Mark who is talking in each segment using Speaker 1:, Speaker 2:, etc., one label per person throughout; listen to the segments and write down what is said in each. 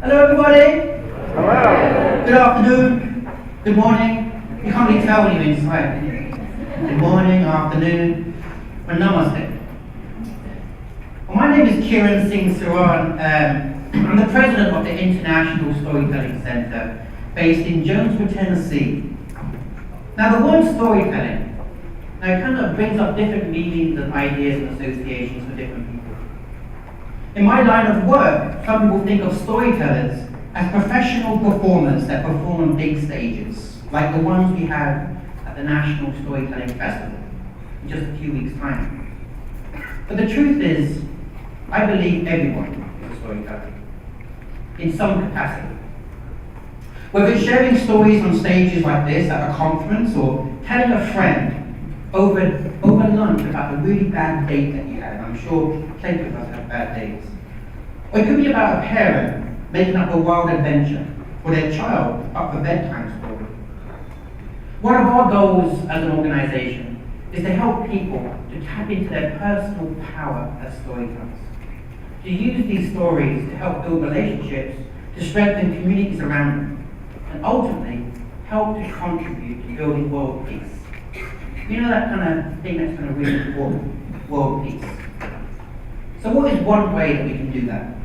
Speaker 1: Hello everybody!
Speaker 2: Hello.
Speaker 1: Good afternoon, good morning. You can't really tell when you're inside, can you? Good morning, afternoon, well, namaste. Well, my name is Kiran Singh Sirah. I'm the president of the International Storytelling Center based in Jonesboro, Tennessee. Now the word storytelling, now it kind of brings up different meanings and ideas and associations for different people. In my line of work, some people think of storytellers as professional performers that perform on big stages, like the ones we have at the National Storytelling Festival in just a few weeks' time. But the truth is, I believe everyone is a storyteller, in some capacity. Whether it's sharing stories on stages like this at a conference, or telling a friend over lunch about a really bad date that you had. I'm sure plenty of us have bad dates. Or it could be about a parent making up a wild adventure for their child up for bedtime story. One of our goals as an organization is to help people to tap into their personal power as storytellers, to use these stories to help build relationships, to strengthen communities around them, and ultimately help to contribute to building world peace. You know, that kind of thing that's going to really important, world peace. So what is one way that we can do that?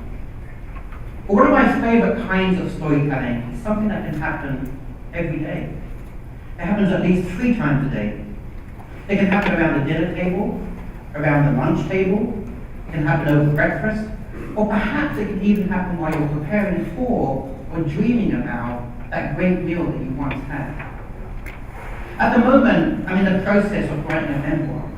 Speaker 1: Well, one of my favorite kinds of storytelling is something that can happen every day. It happens at least 3 times a day. It can happen around the dinner table, around the lunch table, it can happen over breakfast, or perhaps it can even happen while you're preparing for or dreaming about that great meal that you once had. At the moment, I'm in the process of writing a memoir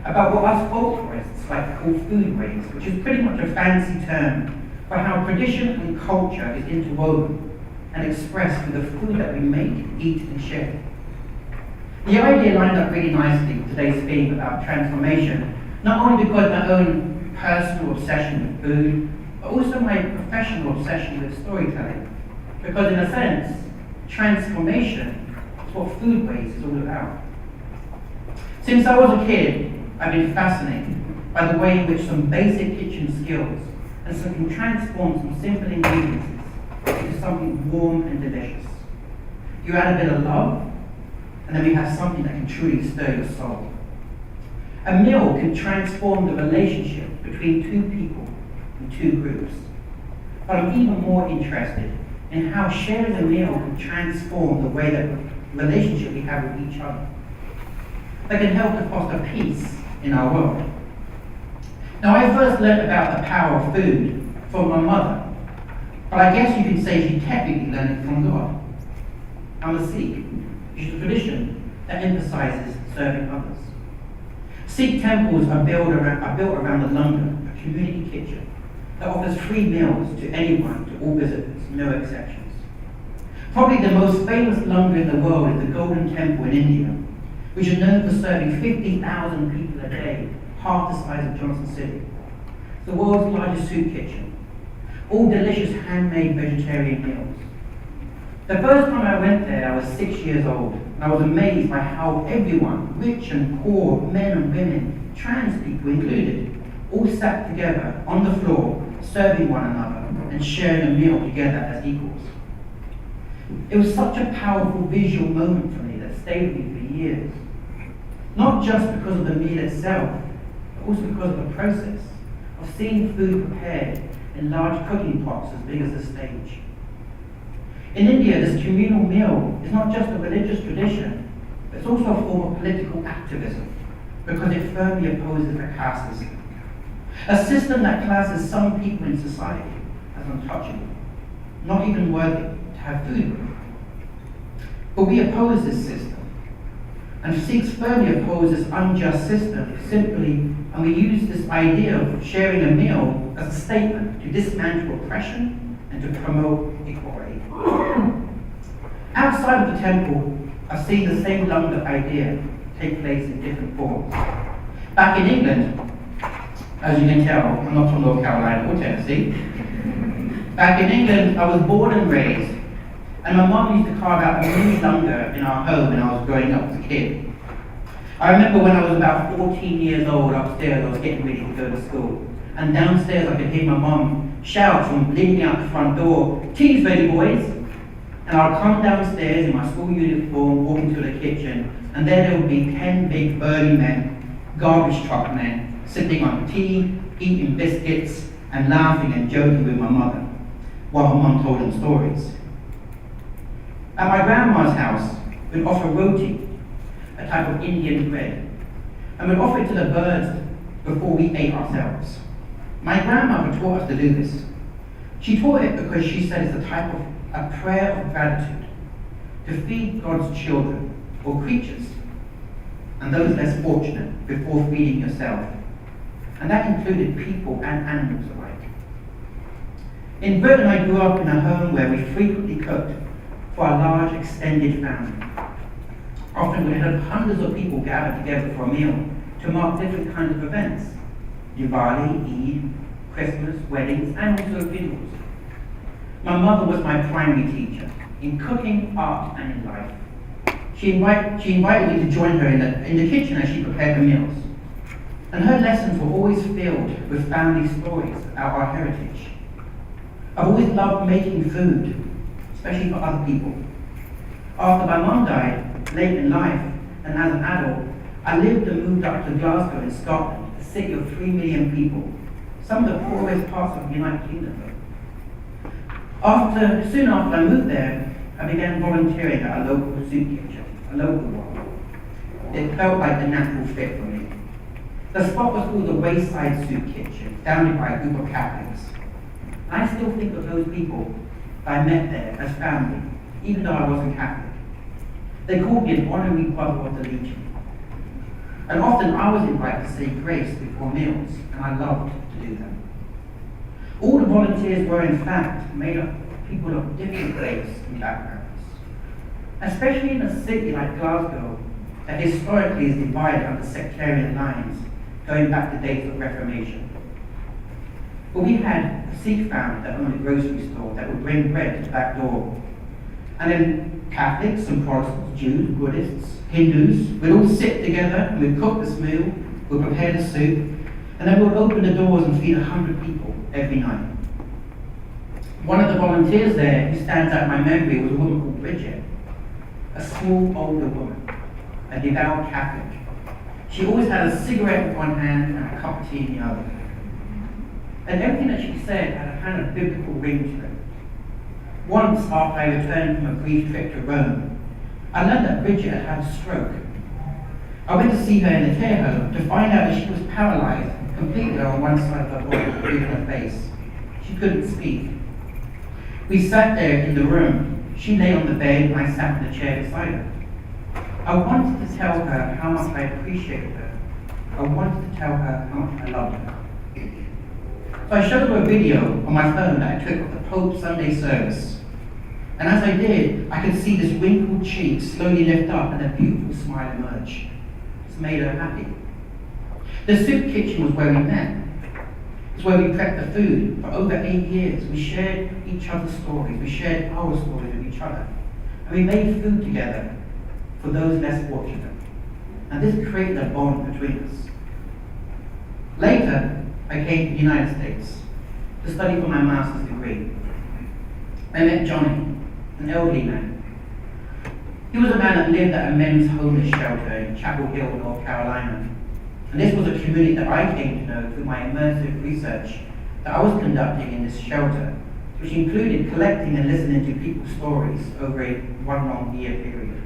Speaker 1: about what us folklorists like to call food waste, which is pretty much a fancy term for how tradition and culture is interwoven and expressed through the food that we make, eat, and share. The idea lined up really nicely with today's theme about transformation, not only because of my own personal obsession with food, but also my professional obsession with storytelling. Because in a sense, transformation is what food waste is all about. Since I was a kid, I've been fascinated by the way in which some basic kitchen skills and some can transform some simple ingredients into something warm and delicious. You add a bit of love, and then we have something that can truly stir your soul. A meal can transform the relationship between 2 people and 2 groups. But I'm even more interested in how sharing a meal can transform the way that relationship we have with each other. That can help to foster peace in our world. Now, I first learned about the power of food from my mother, but I guess you could say she technically learned it from God. I'm a Sikh, which is a tradition that emphasizes serving others. Sikh temples are built around the langar, a community kitchen that offers free meals to anyone, to all visitors, no exceptions. Probably the most famous langar in the world is the Golden Temple in India, which is known for serving 50,000 people a day, half the size of Johnson City. It's the world's largest soup kitchen. All delicious handmade vegetarian meals. The first time I went there, I was 6 years old, and I was amazed by how everyone, rich and poor, men and women, trans people included, all sat together on the floor, serving one another and sharing a meal together as equals. It was such a powerful visual moment for me that stayed with me for years. Not just because of the meal itself, but also because of the process of seeing food prepared in large cooking pots as big as a stage. In India, this communal meal is not just a religious tradition, but it's also a form of political activism, because it firmly opposes the caste system. A system that classes some people in society as untouchable, not even worthy to have food with. But we oppose this system, and Sikhs firmly oppose this unjust system and we use this idea of sharing a meal as a statement to dismantle oppression and to promote equality. Outside of the temple, I've seen the same langar idea take place in different forms. Back in England, as you can tell, I'm not from North Carolina or Tennessee. Back in England, I was born and raised, and my mum used to carve out a mini langar in our home when I was growing up as a kid. I remember when I was about 14 years old upstairs, I was getting ready to go to school. and downstairs I could hear my mum shout from leaning out the front door, "Tea's ready, boys." And I'd come downstairs in my school uniform, walk into the kitchen, and there would be 10 big burly men, garbage truck men, sipping on tea, eating biscuits, and laughing and joking with my mother, while my mum told them stories. At my grandma's house, we'd offer roti, a type of Indian bread, and we'd offer it to the birds before we ate ourselves. My grandmother taught us to do this. She taught it because she said it's a prayer of gratitude, to feed God's children, or creatures, and those less fortunate before feeding yourself. And that included people and animals alike. In Britain, I grew up in a home where we frequently cooked for a large extended family. Often we had hundreds of people gathered together for a meal to mark different kinds of events: Diwali, Eid, Christmas, weddings, and also funerals. My mother was my primary teacher in cooking, art, and in life. She invited me to join her in the kitchen as she prepared the meals. And her lessons were always filled with family stories about our heritage. I've always loved making food, especially for other people. After my mum died, late in life, and as an adult, I lived and moved up to Glasgow in Scotland, a city of 3 million people, some of the poorest parts of the United Kingdom. Soon after I moved there, I began volunteering at a local soup kitchen, a local one. It felt like the natural fit for me. The spot was called the Wayside Soup Kitchen, founded by a group of Catholics. I still think of those people I met there as family, even though I wasn't Catholic. They called me an honorary brother of the Legion. And often I was invited to say grace before meals, and I loved to do that. All the volunteers were in fact made up of people of different faiths and backgrounds. Especially in a city like Glasgow, that historically is divided under sectarian lines, going back to days of Reformation. But we had a Sikh family that owned a grocery store that would bring bread to the back door. And then Catholics and Protestants, Jews, Buddhists, Hindus, we'd all sit together and we'd cook this meal, we'd prepare the soup, and then we'd open the doors and feed 100 people every night. One of the volunteers there who stands out in my memory was a woman called Bridget, a small older woman, a devout Catholic. She always had a cigarette in one hand and a cup of tea in the other. And everything that she said had a kind of biblical ring to it. Once, after I returned from a brief trip to Rome, I learned that Bridget had had a stroke. I went to see her in the care home to find out that she was paralyzed completely on one side of her body, including her face. She couldn't speak. We sat there in the room. She lay on the bed and I sat in the chair beside her. I wanted to tell her how much I appreciated her. I wanted to tell her how much I loved her. So I showed her a video on my phone that I took of the Pope's Sunday service. And as I did, I could see this wrinkled cheek slowly lift up and a beautiful smile emerge. It's made her happy. The soup kitchen was where we met. It's where we prepped the food. For over 8 years, we shared each other's stories. We shared our stories with each other. And we made food together for those less fortunate. And this created a bond between us. Later, I came to the United States to study for my master's degree. I met Johnny, an elderly man. He was a man that lived at a men's homeless shelter in Chapel Hill, North Carolina. And this was a community that I came to know through my immersive research that I was conducting in this shelter, which included collecting and listening to people's stories over a 1 long year period.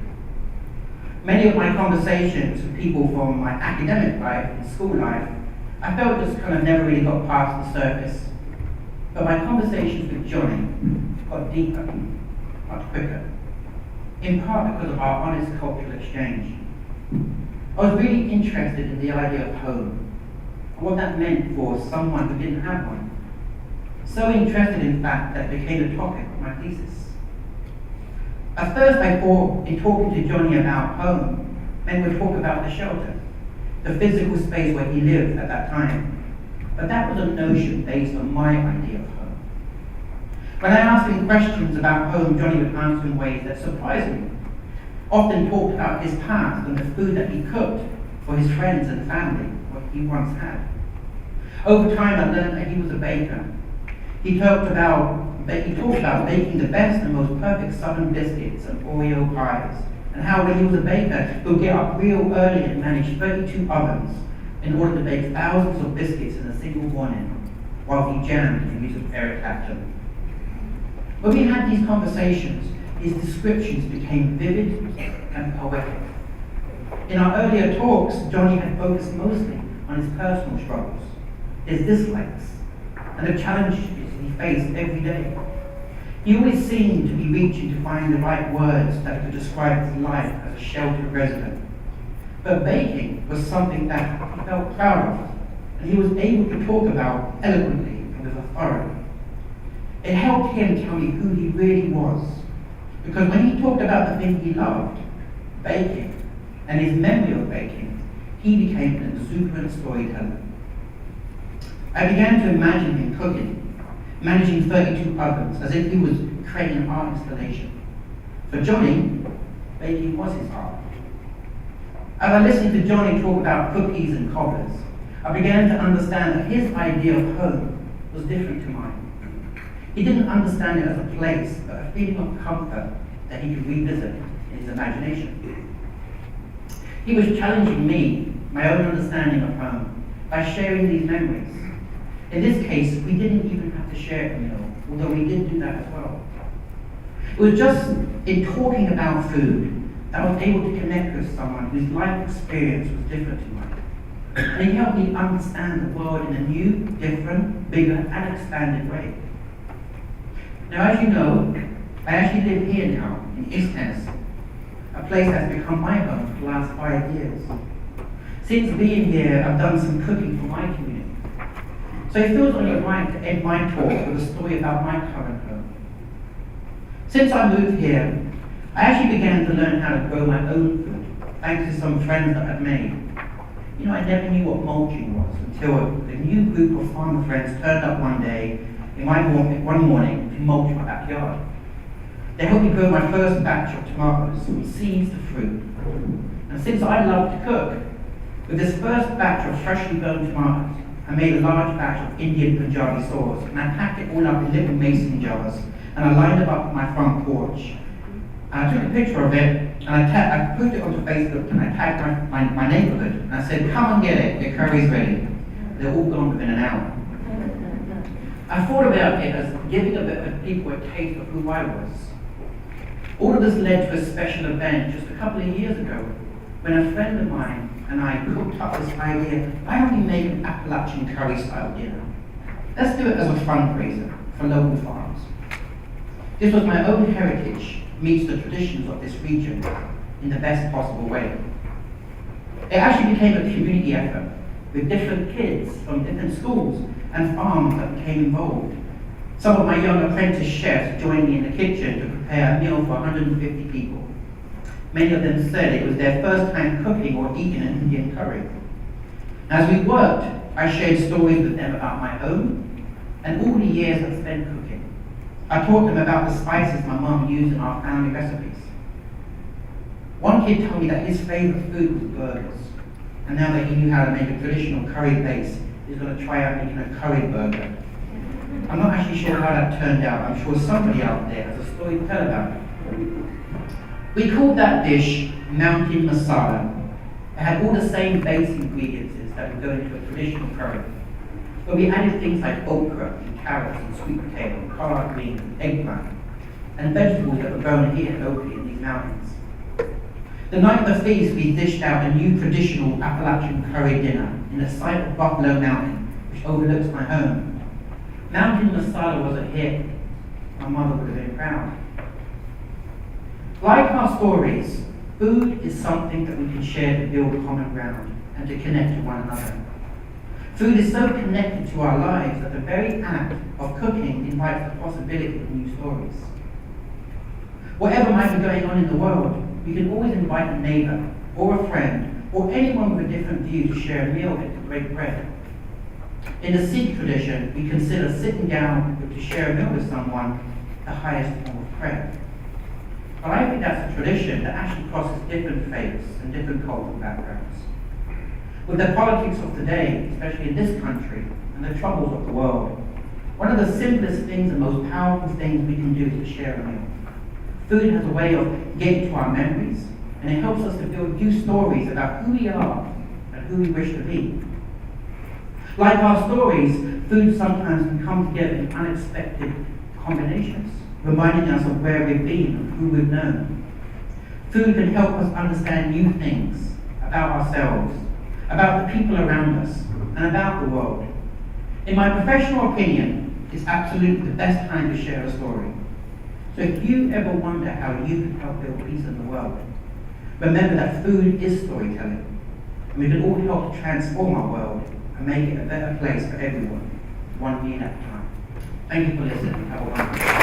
Speaker 1: Many of my conversations with people from my academic life and school life, I felt just kind of never really got past the surface. But my conversations with Johnny got deeper, much quicker, in part because of our honest cultural exchange. I was really interested in the idea of home, and what that meant for someone who didn't have one. So interested, in fact, that it became the topic of my thesis. At first I thought, in talking to Johnny about home, men would talk about the shelter, the physical space where he lived at that time. But that was a notion based on my idea of home. When I asked him questions about home, Johnny would answer in ways that surprised me. Often talked about his past and the food that he cooked for his friends and family, what he once had. Over time, I learned that he was a baker. He talked about baking the best and most perfect southern biscuits and Oreo pies, and how when he was a baker, he would get up real early and manage 32 ovens in order to bake thousands of biscuits in a single morning, while he jammed the music of Eric Clapton. When we had these conversations, his descriptions became vivid and poetic. In our earlier talks, Johnny had focused mostly on his personal struggles, his dislikes, and the challenges he faced every day. He always seemed to be reaching to find the right words that could describe his life as a sheltered resident. But baking was something that he felt proud of, and he was able to talk about eloquently and with authority. It helped him tell me who he really was, because when he talked about the thing he loved, baking, and his memory of baking, he became an exuberant storyteller. I began to imagine him cooking, managing 32 ovens, as if he was creating an art installation. For Johnny, baking was his art. As I listened to Johnny talk about cookies and cobblers, I began to understand that his idea of home was different to mine. He didn't understand it as a place, but a feeling of comfort that he could revisit in his imagination. He was challenging me, my own understanding of home, by sharing these memories. In this case, we didn't even have to share a meal, although we did do that as well. It was just in talking about food that I was able to connect with someone whose life experience was different to mine. And he helped me understand the world in a new, different, bigger, and expanded way. Now, as you know, I actually live here now, in East Tennessee, a place that's become my home for the last 5 years. Since being here, I've done some cooking for my community. So it feels only right to end my talk with a story about my current home. Since I moved here, I actually began to learn how to grow my own food, thanks to some friends that I'd made. You know, I never knew what mulching was until a new group of farmer friends turned up one day one morning to mulch my backyard. They helped me grow my first batch of tomatoes, from seeds to fruit. And since I love to cook, with this first batch of freshly grown tomatoes, I made a large batch of Indian Punjabi sauce, and I packed it all up in little mason jars, and I lined it up on my front porch. And I took a picture of it, and I put it onto Facebook, and I tagged my neighborhood, and I said, "Come and get it, your curry's ready." They're all gone within an hour. I thought about it as giving a bit of people a taste of who I was. All of this led to a special event just a couple of years ago, when a friend of mine and I cooked up this idea, why don't we make an Appalachian curry-style dinner? Let's do it as a fundraiser for local farms. This was my own heritage meets the traditions of this region in the best possible way. It actually became a community effort, with different kids from different schools and farms that became involved. Some of my young apprentice chefs joined me in the kitchen to prepare a meal for 150 people. Many of them said it was their first time cooking or eating an Indian curry. As we worked, I shared stories with them about my own and all the years I've spent cooking. I taught them about the spices my mom used in our family recipes. One kid told me that his favorite food was burgers, and now that he knew how to make a traditional curry base, he's going to try out making a curry burger. I'm not actually sure how that turned out. I'm sure somebody out there has a story to tell about it. We called that dish Mountain Masala. It had all the same base ingredients that would go into a traditional curry, but we added things like okra and carrots and sweet potato, collard greens and eggplant, and vegetables that were grown here locally in these mountains. The night of the feast, we dished out a new traditional Appalachian curry dinner in the site of Buffalo Mountain, which overlooks my home. Mountain Masala was a hit. My mother would have been proud. Like our stories, food is something that we can share to build common ground and to connect to one another. Food is so connected to our lives that the very act of cooking invites the possibility of new stories. Whatever might be going on in the world, we can always invite a neighbor or a friend or anyone with a different view to share a meal and to break bread. In the Sikh tradition, we consider sitting down to share a meal with someone the highest form of prayer. But I think that's a tradition that actually crosses different faiths and different cultural backgrounds. With the politics of today, especially in this country, and the troubles of the world, one of the simplest things and most powerful things we can do is to share a meal. Food has a way of getting to our memories, and it helps us to build new stories about who we are and who we wish to be. Like our stories, food sometimes can come together in unexpected combinations, reminding us of where we've been and who we've known. Food can help us understand new things about ourselves, about the people around us, and about the world. In my professional opinion, it's absolutely the best time to share a story. So if you ever wonder how you can help build peace in the world, remember that food is storytelling, and we can all help to transform our world and make it a better place for everyone, one meal at a time. Thank you for listening. Have a wonderful day.